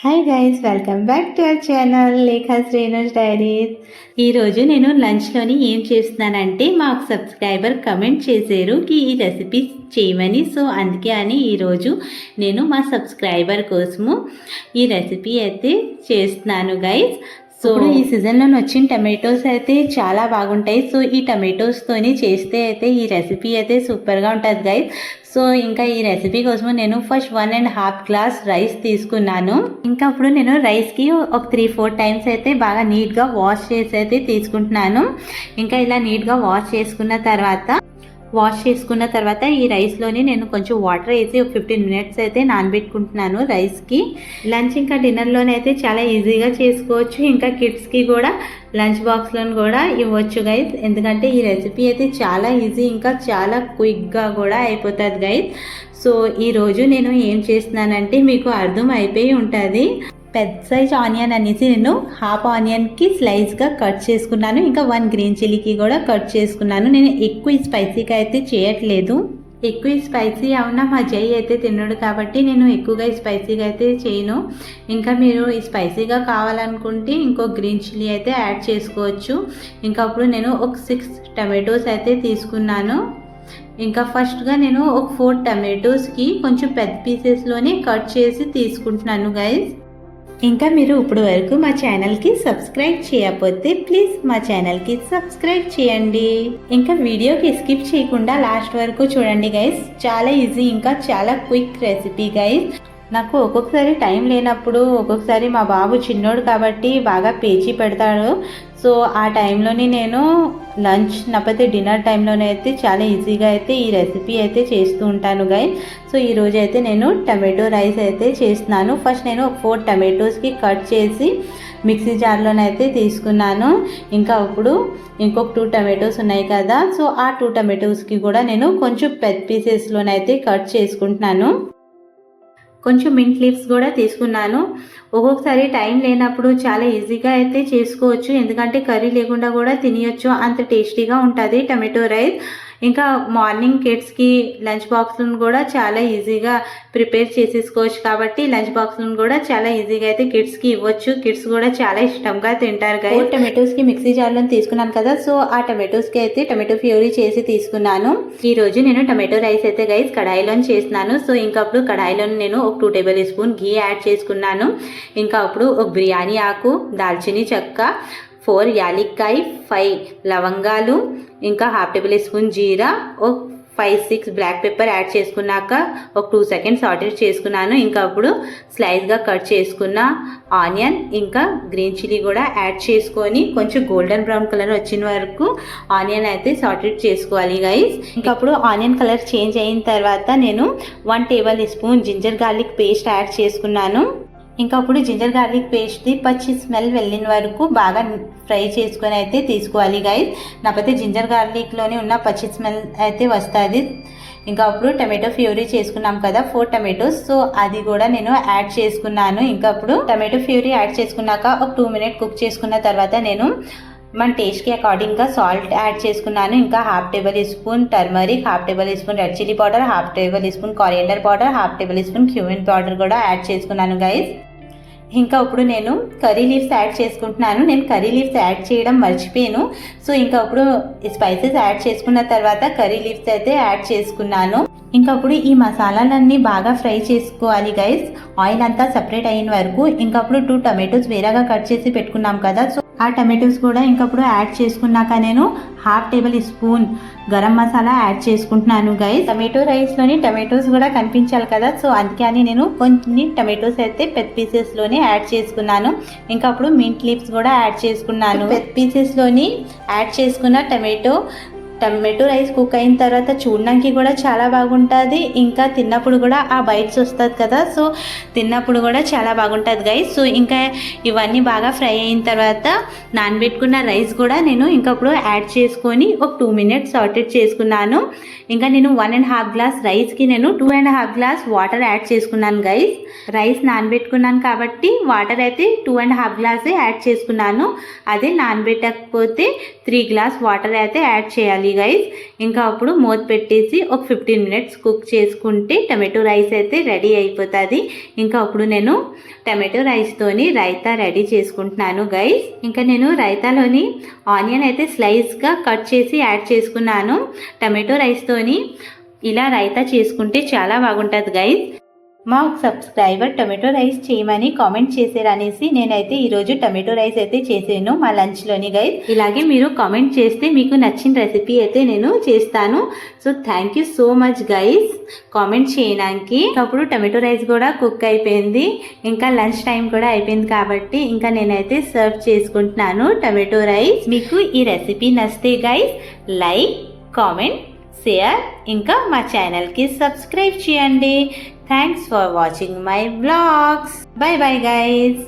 Hi guys, welcome back to our channel Lekha Srinu's diaries. ఈరోజు నేను లంచ్లోని ఏం చేస్తున్నానంటే మాకు సబ్స్క్రైబర్ కమెంట్ చేశారు ఈ రెసిపీ చేయమని. సో అందుకే అని ఈరోజు నేను మా సబ్స్క్రైబర్ కోసము ఈ రెసిపీ అయితే చేస్తున్నాను గైస్. సో ఈ సీజన్లో వచ్చిన టమాటోస్ అయితే చాలా బాగుంటాయి. సో ఈ టమాటోస్తోని చేస్తే అయితే ఈ రెసిపీ అయితే సూపర్గా ఉంటుంది గైస్. సో ఇంకా ఈ రెసిపీ కోసం నేను ఫస్ట్ 1.5 గ్లాస్ రైస్ తీసుకున్నాను. ఇంకా అప్పుడు నేను రైస్కి ఒక 3-4 టైమ్స్ అయితే బాగా నీట్గా వాష్ చేసి అయితే తీసుకుంటున్నాను. ఇంకా ఇలా నీట్గా వాష్ చేసుకున్న తర్వాత ఈ రైస్లోని నేను కొంచెం వాటర్ వేసి ఒక 15 మినిట్స్ అయితే నానబెట్టుకుంటున్నాను రైస్కి. లంచ్ ఇంకా డిన్నర్లోనే అయితే చాలా ఈజీగా చేసుకోవచ్చు. ఇంకా కిడ్స్కి కూడా లంచ్ బాక్స్లోని కూడా ఇవ్వచ్చు గైస్. ఎందుకంటే ఈ రెసిపీ అయితే చాలా ఈజీ, ఇంకా చాలా క్విక్గా కూడా అయిపోతుంది గైస్. సో ఈరోజు నేను ఏం చేస్తున్నానంటే మీకు అర్థం అయిపోయి ఉంటుంది. పెద్ద సైజ్ ఆనియన్ అనేసి నేను హాఫ్ ఆనియన్కి స్లైస్గా కట్ చేసుకున్నాను. ఇంకా 1 గ్రీన్ చిల్లీకి కూడా కట్ చేసుకున్నాను. నేను ఎక్కువ స్పైసీగా అయితే చేయట్లేదు. ఎక్కువ స్పైసీ అవునా మా జై అయితే తినడు కాబట్టి నేను ఎక్కువగా స్పైసీగా అయితే చేయను. ఇంకా మీరు స్పైసీగా కావాలనుకుంటే ఇంకో గ్రీన్ చిల్లీ అయితే యాడ్ చేసుకోవచ్చు. ఇంకా అప్పుడు నేను ఒక 6 టమాటోస్ అయితే తీసుకున్నాను. ఇంకా ఫస్ట్గా నేను ఒక 4 టమాటోస్కి కొంచెం పెద్ద పీసెస్లోనే కట్ చేసి తీసుకుంటున్నాను గైస్. ఇంకా మీరు ఇప్పుడు వరకు మా ఛానల్కి సబ్స్క్రైబ్ చేయకపోతే ప్లీజ్ మా ఛానల్కి సబ్స్క్రైబ్ చేయండి. ఇంకా వీడియోకి స్కిప్ చేయకుండా లాస్ట్ వరకు చూడండి గైస్. చాలా ఈజీ, ఇంకా చాలా క్విక్ రెసిపీ గైస్. నాకు ఒక్కొక్కసారి టైం లేనప్పుడు, ఒక్కొక్కసారి మా బాబు చిన్నోడు కాబట్టి బాగా పేచీ పెడతాడు. సో ఆ టైంలోని నేను లంచ్ లేకపోతే డిన్నర్ టైంలోనే అయితే చాలా ఈజీగా అయితే ఈ రెసిపీ అయితే చేస్తూ ఉంటాను గైస్. సో ఈరోజు అయితే నేను టమాటో రైస్ అయితే చేస్తున్నాను. ఫస్ట్ నేను ఒక 4 టమాటోస్కి కట్ చేసి మిక్సీ జార్లోనైతే తీసుకున్నాను. ఇంకా ఇప్పుడు ఇంకొక 2 టమాటోస్ ఉన్నాయి కదా, సో ఆ 2 టమాటోస్కి కూడా నేను కొంచెం పెద్ద పీసెస్లోనైతే కట్ చేసుకుంటున్నాను. కొంచెం మింట్ లీవ్స్ కూడా తీసుకున్నాను. ఒక్కొక్కసారి టైం లేనప్పుడు చాలా ఈజీగా అయితే చేసుకోవచ్చు, ఎందుకంటే కర్రీ లేకుండా కూడా తినవచ్చు. అంత టేస్టీగా ఉంటుంది టమాటో రైస్. ఇంకా మార్నింగ్ కిడ్స్కి లంచ్ బాక్స్లను కూడా చాలా ఈజీగా ప్రిపేర్ చేసేసుకోవచ్చు కాబట్టి లంచ్ బాక్స్లను కూడా చాలా ఈజీగా అయితే కిడ్స్కి ఇవ్వచ్చు. కిడ్స్ కూడా చాలా ఇష్టంగా తింటారు గైస్. 4 టమాటోస్కి మిక్సీ జార్లో తీసుకున్నాను కదా, సో ఆ టమాటోస్కి అయితే టమాటో ప్యూరీ చేసి తీసుకున్నాను. ఈరోజు నేను టమాటో రైస్ అయితే గైస్ కడాయిలో చేస్తున్నాను. సో ఇంకా అప్పుడు కడాయిలో నేను ఒక 2 టేబుల్ స్పూన్ ఘీ యాడ్ చేసుకున్నాను. ఇంకా అప్పుడు ఒక బిర్యానీ ఆకు, దాల్చిని చెక్క, 4 యాలక్కాయ, 5 లవంగాలు, ఇంకా హాఫ్ టేబుల్ స్పూన్ జీరా, ఒక 5-6 బ్లాక్ పెప్పర్ యాడ్ చేసుకున్నాక ఒక 2 సెకండ్స్ సాటేట్ చేసుకున్నాను. ఇంకా అప్పుడు స్లైస్గా కట్ చేసుకున్న ఆనియన్ ఇంకా గ్రీన్ చిల్లీ కూడా యాడ్ చేసుకొని కొంచెం గోల్డెన్ బ్రౌన్ కలర్ వచ్చిన వరకు ఆనియన్ అయితే సాటేట్ చేసుకోవాలి గైస్. ఇంకా అప్పుడు ఆనియన్ కలర్ చేంజ్ అయిన తర్వాత నేను 1 tablespoon ginger garlic paste add చేసుకున్నాను. ఇంకా అప్పుడు జింజర్ గార్లిక్ పేస్ట్ది పచ్చి స్మెల్ వెళ్ళిన వరకు బాగా ఫ్రై చేసుకొని అయితే తీసుకోవాలి గైస్. నాకైతే జింజర్ గార్లిక్లోనే ఉన్న పచ్చి స్మెల్ అయితే వస్తుంది. ఇంకా అప్పుడు టమాటో ప్యూరీ చేసుకున్నాం కదా 4 టమాటోస్, సో అది కూడా నేను యాడ్ చేసుకున్నాను. ఇంకా అప్పుడు టమాటో ప్యూరీ యాడ్ చేసుకున్నాక ఒక 2 మినిట్ కుక్ చేసుకున్న తర్వాత నేను మన టేస్ట్కి అకార్డింగ్గా సాల్ట్ యాడ్ చేసుకున్నాను. ఇంకా half table spoon turmeric, half table spoon red chilli powder, half table spoon coriander powder, half table spoon cumin powder కూడా యాడ్ చేసుకున్నాను గైస్. ఇంకా ఇప్పుడు నేను కర్రీ లీవ్స్ యాడ్ చేసుకుంటున్నాను. నేను కర్రీ లీవ్స్ యాడ్ చేయడం మర్చిపోయాను. సో ఇంకా ఇప్పుడు స్పైసెస్ యాడ్ చేసుకున్న తర్వాత కర్రీ లీవ్స్ అయితే యాడ్ చేసుకున్నాను. ఇంకా అప్పుడు ఈ మసాలాలన్నీ బాగా ఫ్రై చేసుకోవాలి గైస్, ఆయిల్ అంతా సపరేట్ అయిన వరకు. ఇంకా అప్పుడు 2 టమాటోస్ వేరేగా కట్ చేసి పెట్టుకున్నాం కదా, సో ఆ టమాటోస్ కూడా ఇంకప్పుడు యాడ్ చేసుకున్నాక నేను half table spoon garam masala add చేసుకుంటున్నాను గైస్. టమాటో రైస్లోని టమాటోస్ కూడా కనిపించాలి కదా, సో అందుకే అని నేను కొన్ని టమాటోస్ అయితే పెద్ద పీసెస్లోనే యాడ్ చేసుకున్నాను. ఇంకా అప్పుడు మింట్ లీవ్స్ కూడా యాడ్ చేసుకున్నాను. పెద్ద పీసెస్లోని యాడ్ చేసుకున్న టమాటో రైస్ కుక్ అయిన తర్వాత చూడడానికి కూడా చాలా బాగుంటుంది. ఇంకా తిన్నప్పుడు కూడా ఆ బైట్స్ వస్తుంది కదా, సో తిన్నప్పుడు కూడా చాలా బాగుంటుంది గైస్. సో ఇంకా ఇవన్నీ బాగా ఫ్రై అయిన తర్వాత నానబెట్టుకున్న రైస్ కూడా నేను ఇంకప్పుడు యాడ్ చేసుకొని ఒక 2 మినిట్స్ సాటేట్ చేసుకున్నాను. ఇంకా నేను 1.5 గ్లాస్ రైస్కి నేను 2.5 గ్లాస్ వాటర్ యాడ్ చేసుకున్నాను గైస్. రైస్ నానబెట్టుకున్నాను కాబట్టి వాటర్ అయితే 2.5 గ్లాసే యాడ్ చేసుకున్నాను. అదే నానబెట్టకపోతే 3 గ్లాస్ వాటర్ అయితే యాడ్ చేయాలి గైస్. ఇంకా అప్పుడు మూత పెట్టేసి ఒక 15 మినిట్స్ కుక్ చేసుకుంటే టమాటో రైస్ అయితే రెడీ అయిపోతుంది. ఇంకా అప్పుడు నేను టమాటో రైస్తోని రైతా రెడీ చేసుకుంటున్నాను గైస్. ఇంకా నేను రైతాలోని ఆనియన్ అయితే స్లైస్గా కట్ చేసి యాడ్ చేసుకున్నాను. టమాటో రైస్తోని ఇలా రైతా చేసుకుంటే చాలా బాగుంటుంది గైస్. మా ఒక సబ్స్క్రైబర్ టొమాటో రైస్ చేయమని కామెంట్ చేశారు అనేసి నేనైతే ఈరోజు టొమాటో రైస్ అయితే చేసాను మా లంచ్లోని గైస్. ఇలాగే మీరు కామెంట్ చేస్తే మీకు నచ్చిన రెసిపీ అయితే నేను చేస్తాను. So thank you so much guys comment చేయడానికి. అప్పుడు టొమాటో రైస్ కూడా కుక్ అయిపోయింది. ఇంకా లంచ్ టైం కూడా అయిపోయింది కాబట్టి ఇంకా నేనైతే సర్వ్ చేసుకుంటున్నాను టొమాటో రైస్. మీకు ఈ రెసిపీ నచ్చితే గైస్ లైక్, కామెంట్, షేర్ ఇంకా మా ఛానల్కి సబ్స్క్రైబ్ చేయండి. Thanks for watching my vlogs. Bye bye guys.